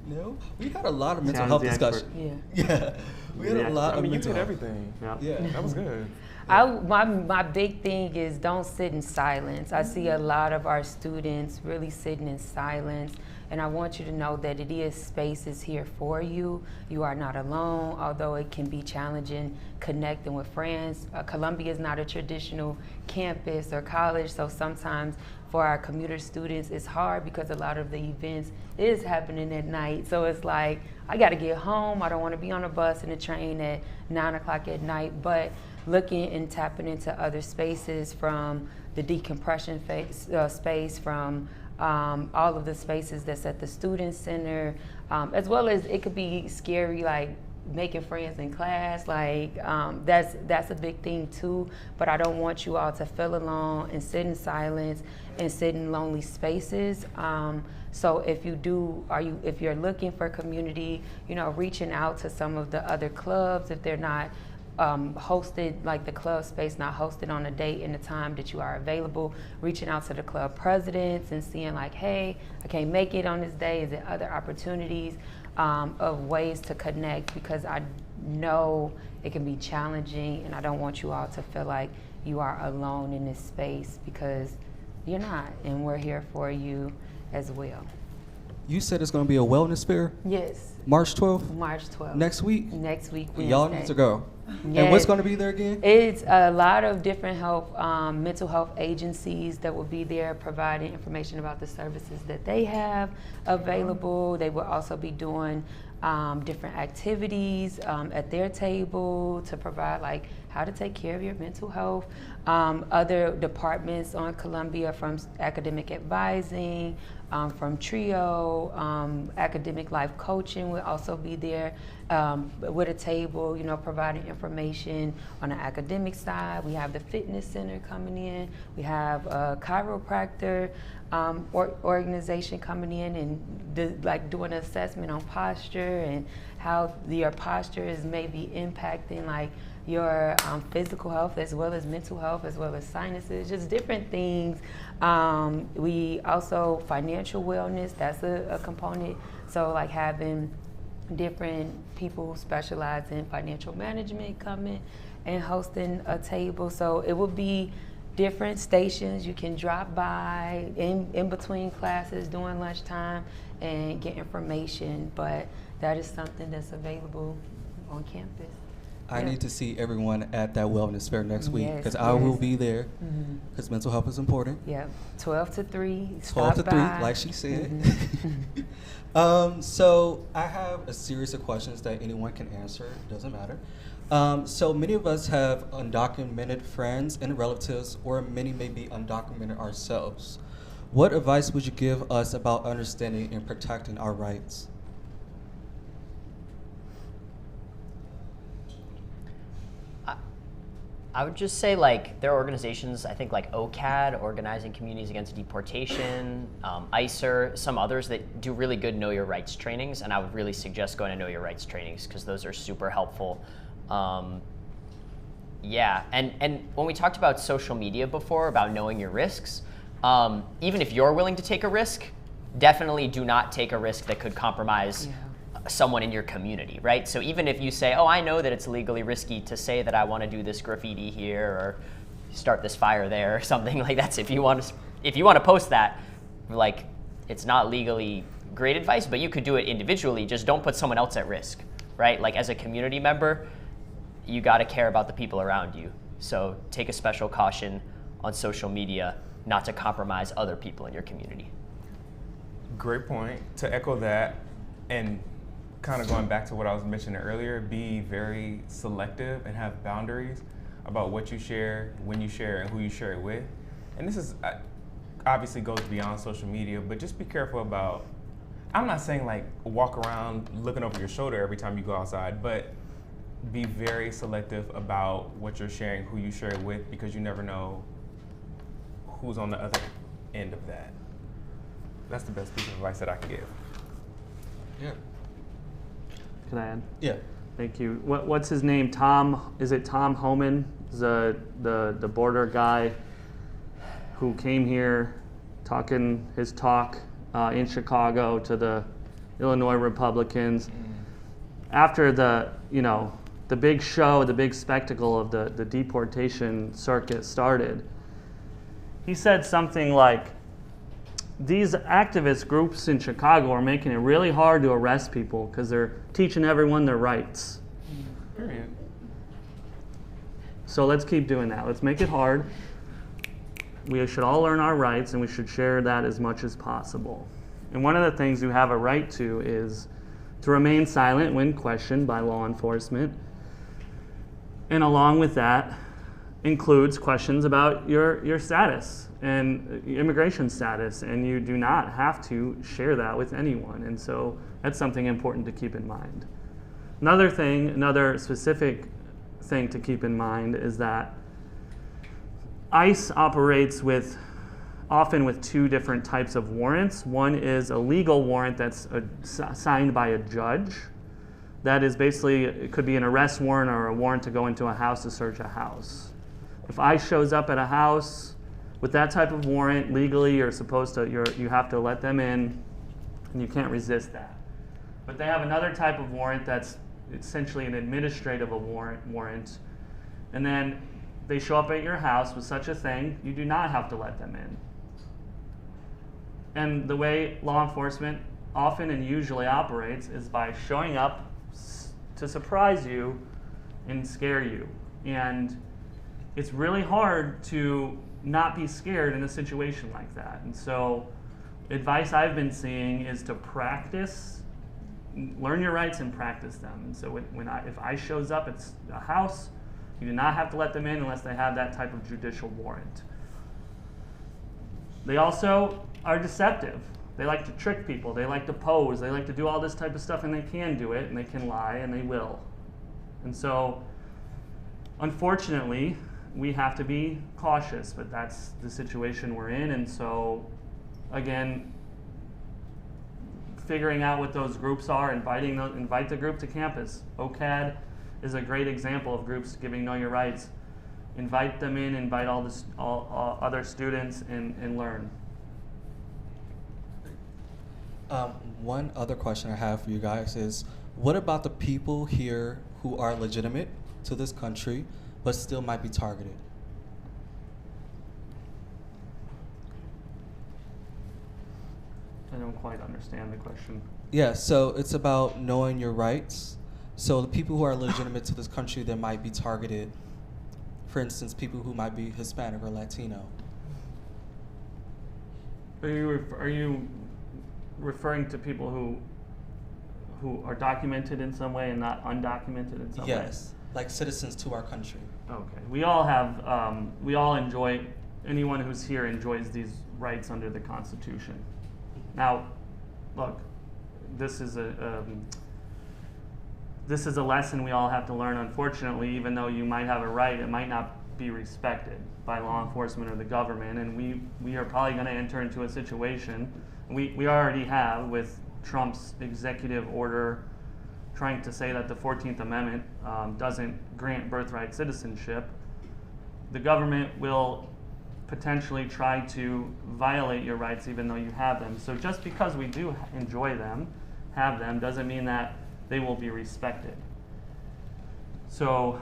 [SPEAKER 2] No, we had a lot of mental
[SPEAKER 3] Tiana's
[SPEAKER 2] health
[SPEAKER 3] the expert.
[SPEAKER 2] discussion.
[SPEAKER 5] Yeah.
[SPEAKER 2] Yeah, we had a lot
[SPEAKER 4] I
[SPEAKER 2] of
[SPEAKER 4] mean, you
[SPEAKER 2] mental
[SPEAKER 4] did
[SPEAKER 2] health.
[SPEAKER 4] everything.
[SPEAKER 3] Yeah.
[SPEAKER 2] Yeah.
[SPEAKER 4] That was good.
[SPEAKER 5] My big thing is don't sit in silence. I see a lot of our students really sitting in silence, and I want you to know that it is spaces here for you. You are not alone, although it can be challenging connecting with friends. Columbia is not a traditional campus or college, so sometimes for our commuter students, it's hard because a lot of the events is happening at night. So it's like, I gotta get home. I don't wanna be on a bus and a train at 9 o'clock at night, but looking and tapping into other spaces, from the decompression space, from all of the spaces that's at the Student Center, as well as it could be scary, like making friends in class, like that's a big thing too. But I don't want you all to feel alone and sit in silence and sit in lonely spaces. So if you're looking for community, reaching out to some of the other clubs if they're not hosted, like the club space not hosted on a date and a time that you are available, reaching out to the club presidents and seeing like, hey, I can't make it on this day. Is there other opportunities of ways to connect? Because I know it can be challenging, and I don't want you all to feel like you are alone in this space, because you're not, and we're here for you as well.
[SPEAKER 2] You said it's going to be a wellness fair?
[SPEAKER 5] Yes.
[SPEAKER 2] March 12th?
[SPEAKER 5] March 12th.
[SPEAKER 2] Next week?
[SPEAKER 5] Next week,
[SPEAKER 2] Y'all
[SPEAKER 5] Wednesday.
[SPEAKER 2] need to go.
[SPEAKER 5] Yes.
[SPEAKER 2] And what's going to be there again?
[SPEAKER 5] It's a lot of different mental health agencies that will be there providing information about the services that they have available. They will also be doing different activities at their table to provide like how to take care of your mental health. Other departments on Columbia, from academic advising, from TRIO, academic life coaching will also be there with a table, providing information on the academic side. We have the fitness center coming in. We have a chiropractor organization coming in and doing an assessment on posture and how your posture is maybe impacting like your physical health as well as mental health, as well as sinuses, just different things. We also, financial wellness, that's a component. So like having different people specialize in financial management coming and hosting a table. So it will be different stations you can drop by in between classes during lunchtime and get information, but that is something that's available on campus.
[SPEAKER 2] I need to see everyone at that wellness fair next week,
[SPEAKER 5] Yes,
[SPEAKER 2] because I will
[SPEAKER 5] yes.
[SPEAKER 2] be there, because mental health is important.
[SPEAKER 5] Yeah, 12 to 3.
[SPEAKER 2] 12 to 3,
[SPEAKER 5] by.
[SPEAKER 2] like she said. So I have a series of questions that anyone can answer, doesn't matter. So many of us have undocumented friends and relatives, or many may be undocumented ourselves. What advice would you give us about understanding and protecting our rights?
[SPEAKER 6] I would just say, like, there are organizations, I think, like OCAD, Organizing Communities Against Deportation, ICER, some others that do really good Know Your Rights trainings, and I would really suggest going to Know Your Rights trainings because those are super helpful. Yeah, and when we talked about social media before, about knowing your risks, even if you're willing to take a risk, definitely do not take a risk that could compromise someone in your community, right? So even if you say, oh, I know that it's legally risky to say that I want to do this graffiti here or start this fire there or something like that. So if you want to post that, like, it's not legally great advice, but you could do it individually. Just don't put someone else at risk, right? Like, as a community member, you got to care about the people around you. So take a special caution on social media not to compromise other people in your community.
[SPEAKER 4] Great point. To echo that, and kind of going back to what I was mentioning earlier, be very selective and have boundaries about what you share, when you share, and who you share it with. And this is obviously goes beyond social media, but just be careful about, I'm not saying like walk around looking over your shoulder every time you go outside, but be very selective about what you're sharing, who you share it with, because you never know who's on the other end of that. That's the best piece of advice that I can give.
[SPEAKER 2] Yeah.
[SPEAKER 3] Can I add?
[SPEAKER 2] Yeah.
[SPEAKER 3] Thank you. What's his name? Tom? Is it Tom Homan? The border guy who came here, talking his talk in Chicago to the Illinois Republicans. After the big show, the big spectacle of the deportation circuit started, he said something like, these activist groups in Chicago are making it really hard to arrest people because they're teaching everyone their rights.
[SPEAKER 4] Period.
[SPEAKER 3] So let's keep doing that. Let's make it hard. We should all learn our rights, and we should share that as much as possible. And one of the things you have a right to is to remain silent when questioned by law enforcement. And along with that includes questions about your status and immigration status, and you do not have to share that with anyone. And so that's something important to keep in mind. Another specific thing to keep in mind is that ICE operates often with two different types of warrants. One is a legal warrant that's signed by a judge. That is basically, it could be an arrest warrant or a warrant to go into a house to search a house. If ICE shows up at a house with that type of warrant, legally you have to let them in, and you can't resist that. But they have another type of warrant that's essentially an administrative warrant, and then they show up at your house with such a thing, you do not have to let them in. And the way law enforcement often and usually operates is by showing up to surprise you and scare you. And it's really hard to not be scared in a situation like that. And so advice I've been seeing is to practice, learn your rights and practice them. And so if ICE shows up at a house, you do not have to let them in unless they have that type of judicial warrant. They also are deceptive. They like to trick people. They like to pose. They like to do all this type of stuff, and they can do it, and they can lie, and they will. And so, unfortunately, we have to be cautious, but that's the situation we're in. And so, again, figuring out what those groups are, invite the group to campus. OCAD is a great example of groups giving Know Your Rights. Invite them in, invite all other students, and learn.
[SPEAKER 2] One other question I have for you guys is, what about the people here who are legitimate to this country but still might be targeted?
[SPEAKER 3] I don't quite understand the question.
[SPEAKER 2] Yeah, so it's about knowing your rights. So the people who are legitimate to this country that might be targeted, for instance, people who might be Hispanic or Latino.
[SPEAKER 3] Are you referring to people who are documented in some way and not undocumented in some way?
[SPEAKER 2] Yes, like citizens to our country.
[SPEAKER 3] Okay. We all enjoy, anyone who's here enjoys these rights under the Constitution. Now, look, this is a lesson we all have to learn. Unfortunately, even though you might have a right, it might not be respected by law enforcement or the government, and we are probably going to enter into a situation, we already have, with Trump's executive order trying to say that the 14th Amendment doesn't grant birthright citizenship. The government will potentially try to violate your rights even though you have them. So just because we do enjoy them, have them, doesn't mean that they will be respected. So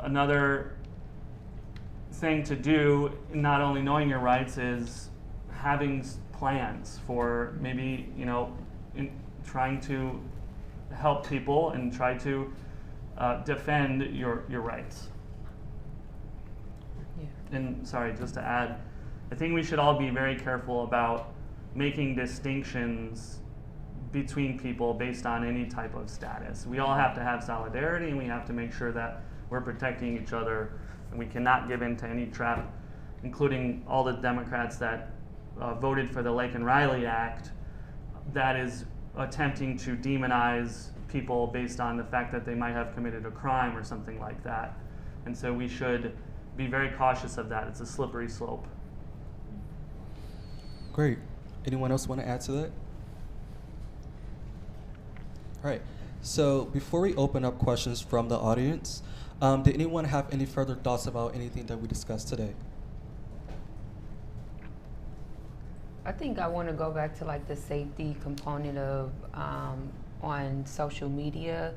[SPEAKER 3] another thing to do, not only knowing your rights, is having plans for maybe, trying to help people and try to defend your rights. Yeah. And sorry, just to add, I think we should all be very careful about making distinctions between people based on any type of status. We all have to have solidarity, and we have to make sure that we're protecting each other, and we cannot give in to any trap, including all the Democrats that voted for the Lake and Riley Act that is attempting to demonize people based on the fact that they might have committed a crime or something like that. And so we should be very cautious of that. It's a slippery slope.
[SPEAKER 2] Great. Anyone else want to add to that? All right. So before we open up questions from the audience, did anyone have any further thoughts about anything that we discussed today?
[SPEAKER 5] I think I want to go back to like the safety component of on social media.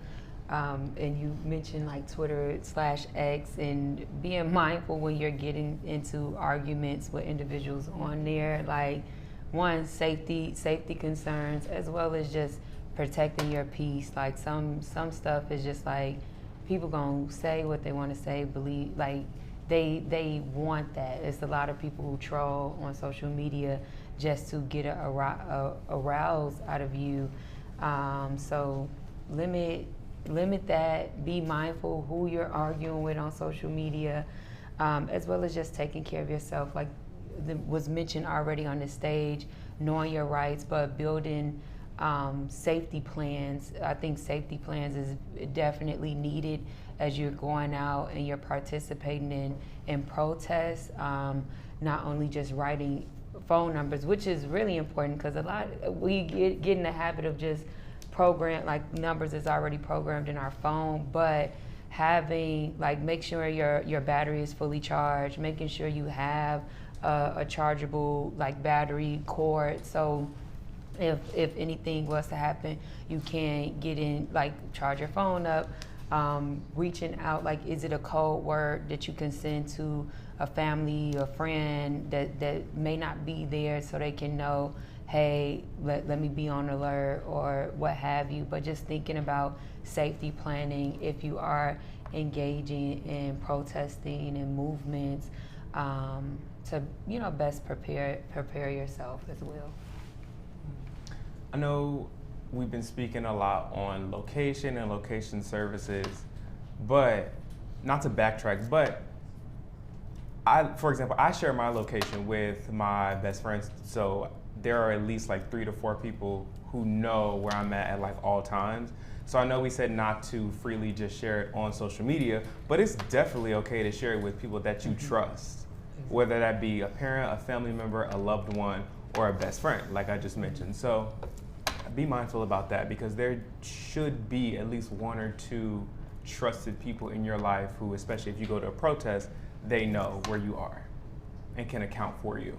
[SPEAKER 5] And you mentioned like Twitter/X and being mindful when you're getting into arguments with individuals on there. Like, one, safety concerns, as well as just protecting your peace. Like some stuff is just like people gonna say what they want to say, believe, like they want that. It's a lot of people who troll on social media just to get a arouse out of you. So limit that. Be mindful who you're arguing with on social media, as well as just taking care of yourself. Like was mentioned already on the stage, knowing your rights, but building safety plans. I think safety plans is definitely needed as you're going out and you're participating in protests. Not only just writing phone numbers, which is really important, because we get in the habit of just like numbers is already programmed in our phone, but having, like, make sure your battery is fully charged, making sure you have a chargeable like battery cord, so if anything was to happen, you can get in, like, charge your phone up. Reaching out, like, is it a code word that you can send to a family or friend that may not be there, so they can know, hey, let me be on alert or what have you. But just thinking about safety planning if you are engaging in protesting and movements, to best prepare yourself as well.
[SPEAKER 4] I know we've been speaking a lot on location and location services, but not to backtrack, but for example, I share my location with my best friends, so there are at least like 3 to 4 people who know where I'm at like all times. So I know we said not to freely just share it on social media, but it's definitely okay to share it with people that you trust, whether that be a parent, a family member, a loved one, or a best friend, like I just mentioned. So be mindful about that, because there should be at least 1 or 2 trusted people in your life who, especially if you go to a protest, they know where you are and can account for you.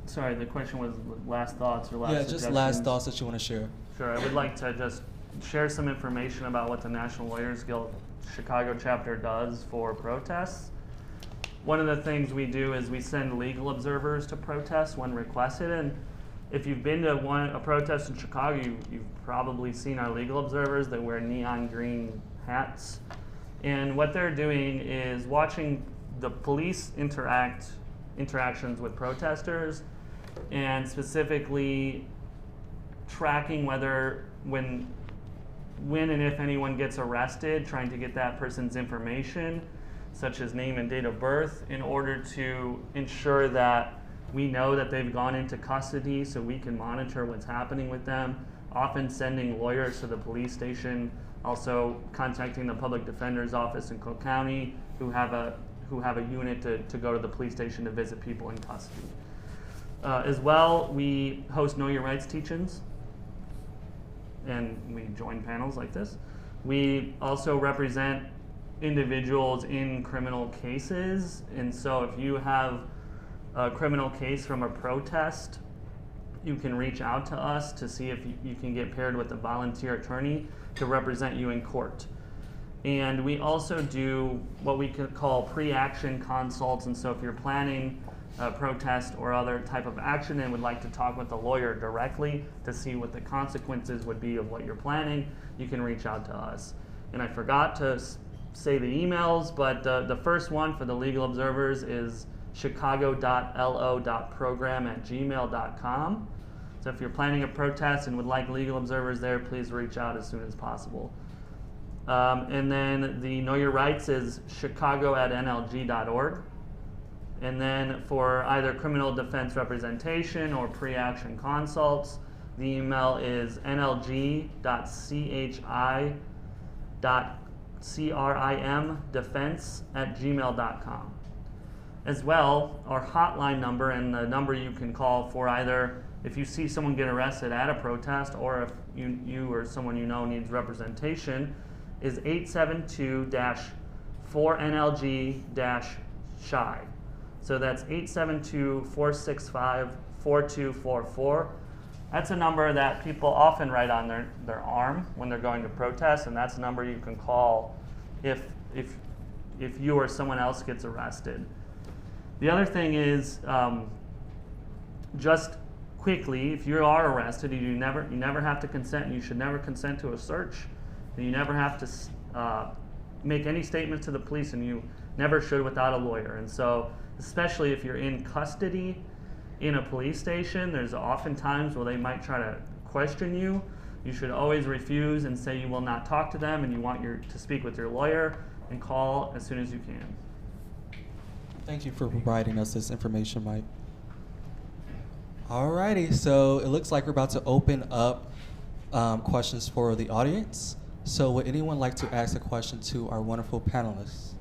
[SPEAKER 3] Sorry, the question was last thoughts or last
[SPEAKER 2] suggestions? Just last thoughts that you want to share.
[SPEAKER 3] Sure, I would like to just share some information about what the National Lawyers Guild Chicago chapter does for protests. One of the things we do is we send legal observers to protests when requested, and if you've been to a protest in Chicago, you've probably seen our legal observers that wear neon green hats. And what they're doing is watching the police interactions with protesters, and specifically tracking when and if anyone gets arrested, trying to get that person's information, such as name and date of birth, in order to ensure that we know that they've gone into custody so we can monitor what's happening with them, often sending lawyers to the police station, also contacting the public defender's office in Cook County, who have a unit to go to the police station to visit people in custody. As well, we host Know Your Rights teach-ins, and we join panels like this. We also represent individuals in criminal cases, and so if you have a criminal case from a protest, you can reach out to us to see if you can get paired with a volunteer attorney to represent you in court. And we also do what we could call pre-action consults, and so if you're planning a protest or other type of action and would like to talk with a lawyer directly to see what the consequences would be of what you're planning, you can reach out to us. And I forgot to say the emails, but the first one for the legal observers is chicago.lo.program@gmail.com. So if you're planning a protest and would like legal observers there, please reach out as soon as possible. And then the Know Your Rights is chicago@nlg.org. And then for either criminal defense representation or pre-action consults, the email is nlg.chi.crimdefense@gmail.com. As well, our hotline number and the number you can call for either if you see someone get arrested at a protest or if you or someone you know needs representation is 872-4 for NLG-SHY. So that's 872-465-4244. That's a number that people often write on their arm when they're going to protest, and that's a number you can call if you or someone else gets arrested. The other thing is, just quickly, if you are arrested, you never have to consent, and you should never consent to a search. And you never have to make any statements to the police, and you never should without a lawyer. And so, especially if you're in custody in a police station, there's often times where they might try to question you. You should always refuse and say you will not talk to them and you want to speak with your lawyer, and call as soon as you can.
[SPEAKER 2] Thank you for providing us this information, Mike. Alrighty, so it looks like we're about to open up questions for the audience. So would anyone like to ask a question to our wonderful panelists?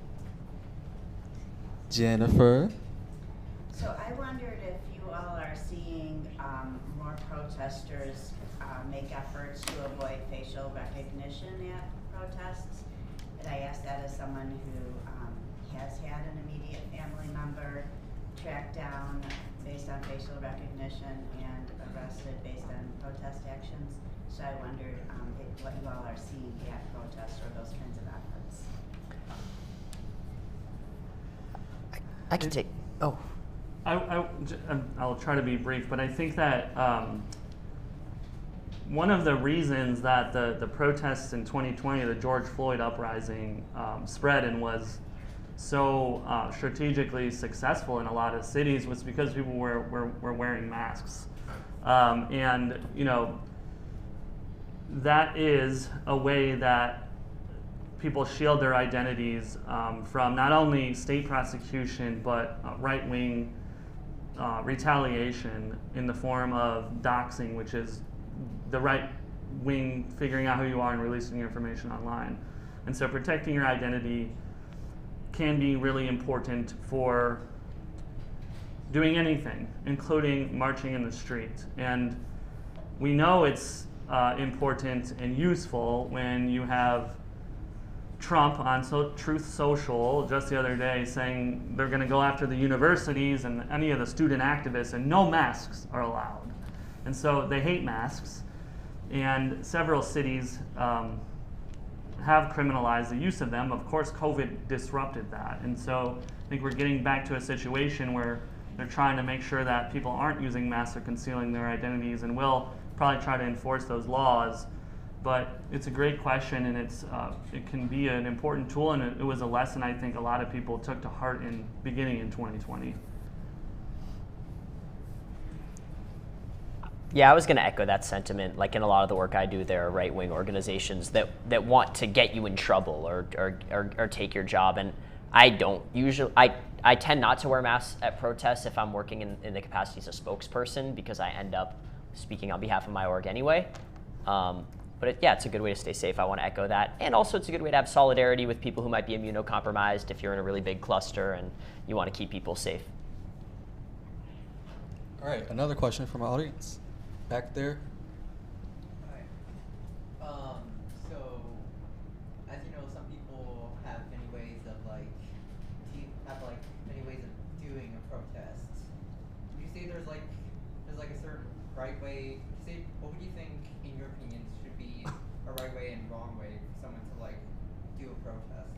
[SPEAKER 2] Jennifer?
[SPEAKER 7] So I wondered if you all are seeing more protesters make efforts to avoid facial recognition at protests. And I ask that as someone who has had an immediate family member tracked down based on facial recognition and arrested based on protest actions. So I wondered what you all are seeing at protests or those kinds of efforts.
[SPEAKER 6] I can take. Oh.
[SPEAKER 3] I'll try to be brief, but I think that one of the reasons that the protests in 2020, the George Floyd uprising, spread and was so strategically successful in a lot of cities was because people were wearing masks. And, you know, that is a way that people shield their identities from not only state prosecution, but right-wing retaliation in the form of doxing, which is the right wing figuring out who you are and releasing your information online. And so protecting your identity can be really important for doing anything, including marching in the street. And we know it's important and useful when you have Trump on Truth Social just the other day saying they're going to go after the universities and any of the student activists, and no masks are allowed. And so they hate masks, and several cities have criminalized the use of them. Of course, COVID disrupted that, and so I think we're getting back to a situation where they're trying to make sure that people aren't using masks or concealing their identities, and will probably try to enforce those laws. But it's a great question, and it can be an important tool, and it was a lesson I think a lot of people took to heart beginning in 2020.
[SPEAKER 6] Yeah, I was going to echo that sentiment. Like in a lot of the work I do, there are right-wing organizations that want to get you in trouble or take your job, and I don't usually. I tend not to wear masks at protests if I'm working in the capacity as a spokesperson, because I end up speaking on behalf of my org anyway. But it's a good way to stay safe. I want to echo that. And also it's a good way to have solidarity with people who might be immunocompromised if you're in a really big cluster and you want to keep people safe.
[SPEAKER 2] All right, another question from our audience. Back there.
[SPEAKER 8] Hi. So, as you know, some people have many ways of many ways of doing a protest. Would you say there's a certain right way? What would you think, in your opinion, should be a right way and wrong way for someone to do a protest?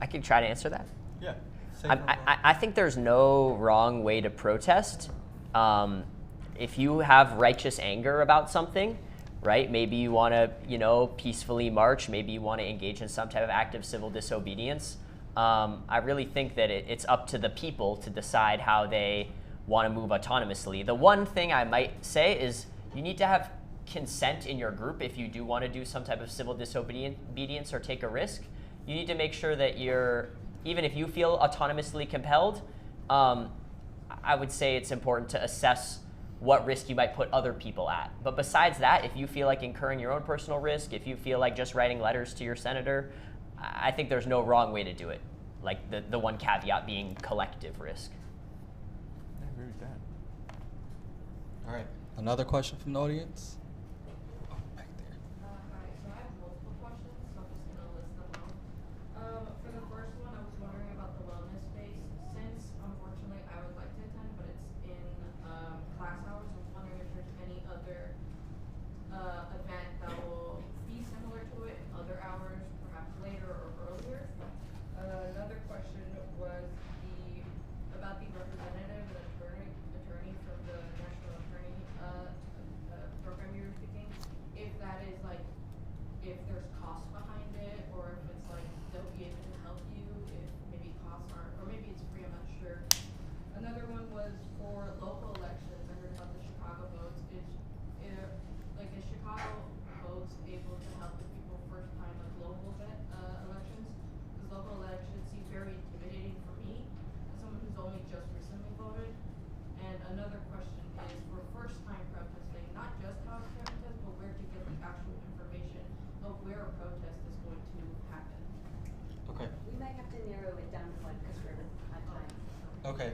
[SPEAKER 6] I can try to answer that.
[SPEAKER 2] Yeah.
[SPEAKER 6] I think there's no wrong way to protest. If you have righteous anger about something, right? Maybe you want to, peacefully march. Maybe you want to engage in some type of active civil disobedience. I really think that it's up to the people to decide how they want to move autonomously. The one thing I might say is you need to have consent in your group if you do want to do some type of civil disobedience or take a risk. You need to make sure that even if you feel autonomously compelled, I would say it's important to assess what risk you might put other people at. But besides that, if you feel like incurring your own personal risk, if you feel like just writing letters to your senator, I think there's no wrong way to do it. Like the one caveat being collective risk.
[SPEAKER 2] I agree with that. All right. Another question from the audience? Oh, back there.
[SPEAKER 9] Hi, so I have multiple questions, so I'm just gonna list them out. For the first one, I was wondering about the wellness space. Since unfortunately I would like to attend, but it's in class hours, I was wondering if there's any other event that will be similar to it in other hours, perhaps later or earlier. Another question was about the representative, the attorney from the national attorney program you were speaking. If that is like, if there's cost behind it, or if it's like they'll be able to help you, if maybe costs aren't, or maybe it's free, I'm not sure. Another one was for local elections. I heard about the Chicago votes. Is Chicago votes able to help the people first time like local elections? Because local elections seem very intimidating for me as someone who's only just recently voted. And another question is for first time protesting, not just how to protest, but where to get the actual information of where a protest is going to happen.
[SPEAKER 2] Okay.
[SPEAKER 1] We might have to narrow it down to one because we're on time.
[SPEAKER 2] Okay.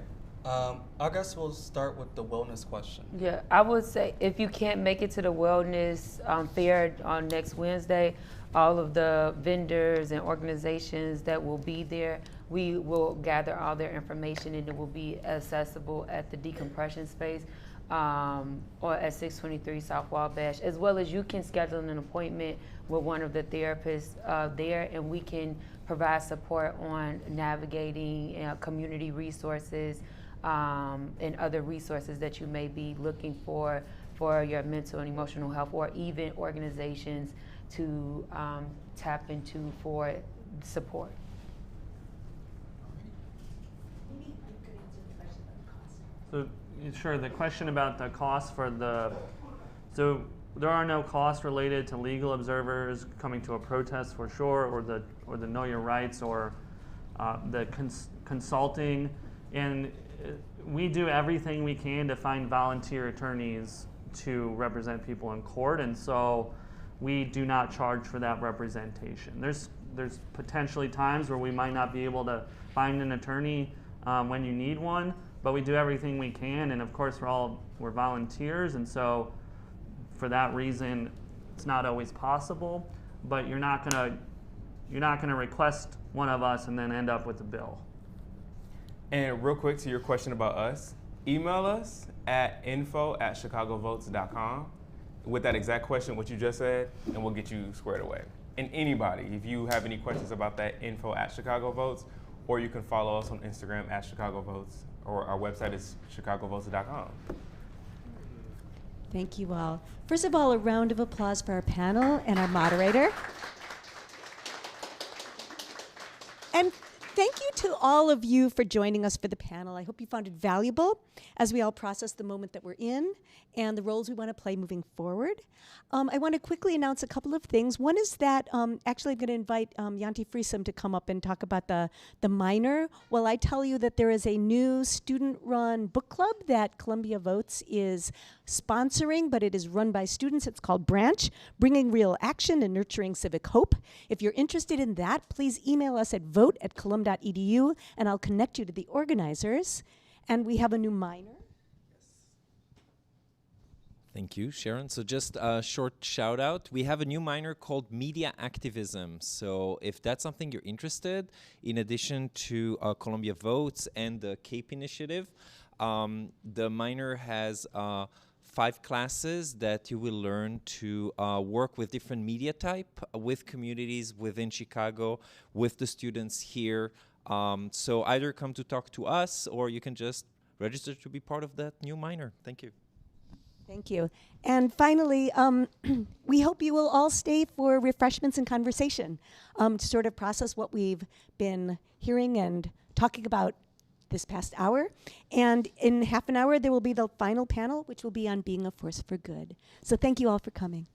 [SPEAKER 2] I guess we'll start with the wellness question.
[SPEAKER 5] Yeah, I would say if you can't make it to the wellness fair on next Wednesday, all of the vendors and organizations that will be there, we will gather all their information and it will be accessible at the decompression space or at 623 South Wabash, as well as you can schedule an appointment with one of the therapists there, and we can provide support on navigating community resources and other resources that you may be looking for your mental and emotional health, or even organizations to tap into for support.
[SPEAKER 1] Maybe you could answer the question about the cost.
[SPEAKER 3] So, sure, the question about the cost for so there are no costs related to legal observers coming to a protest for sure, or the Know Your Rights, or the consulting, and we do everything we can to find volunteer attorneys to represent people in court, and so we do not charge for that representation. There's potentially times where we might not be able to find an attorney when you need one, but we do everything we can, and of course we're volunteers, and so for that reason it's not always possible, but you're not gonna request one of us and then end up with a bill.
[SPEAKER 4] And real quick to your question about us, email us at info@chicagovotes.com with that exact question, what you just said, and we'll get you squared away. And anybody, if you have any questions about that, info@chicagovotes, or you can follow us on Instagram @chicagovotes, or our website is chicagovotes.com.
[SPEAKER 1] Thank you all. First of all, a round of applause for our panel and our moderator. And thank you to all of you for joining us for the panel. I hope you found it valuable as we all process the moment that we're in and the roles we want to play moving forward. I want to quickly announce a couple of things. One is that actually I'm going to invite Yanti Friesem to come up and talk about the minor. While I tell you that there is a new student-run book club that Columbia Votes is sponsoring, but it is run by students. It's called Branch, Bringing Real Action and Nurturing Civic Hope. If you're interested in that, please email us at vote@colum.edu, and I'll connect you to the organizers. And we have a new minor.
[SPEAKER 10] Thank you, Sharon. So just a short shout out. We have a new minor called Media Activism. So if that's something you're interested, in addition to Columbia Votes and the CAPE initiative, the minor has 5 classes that you will learn to work with different media type, with communities within Chicago, with the students here. So either come to talk to us, or you can just register to be part of that new minor. Thank you.
[SPEAKER 1] Thank you. And finally, we hope you will all stay for refreshments and conversation to sort of process what we've been hearing and talking about this past hour. And in half an hour, there will be the final panel, which will be on being a force for good. So thank you all for coming.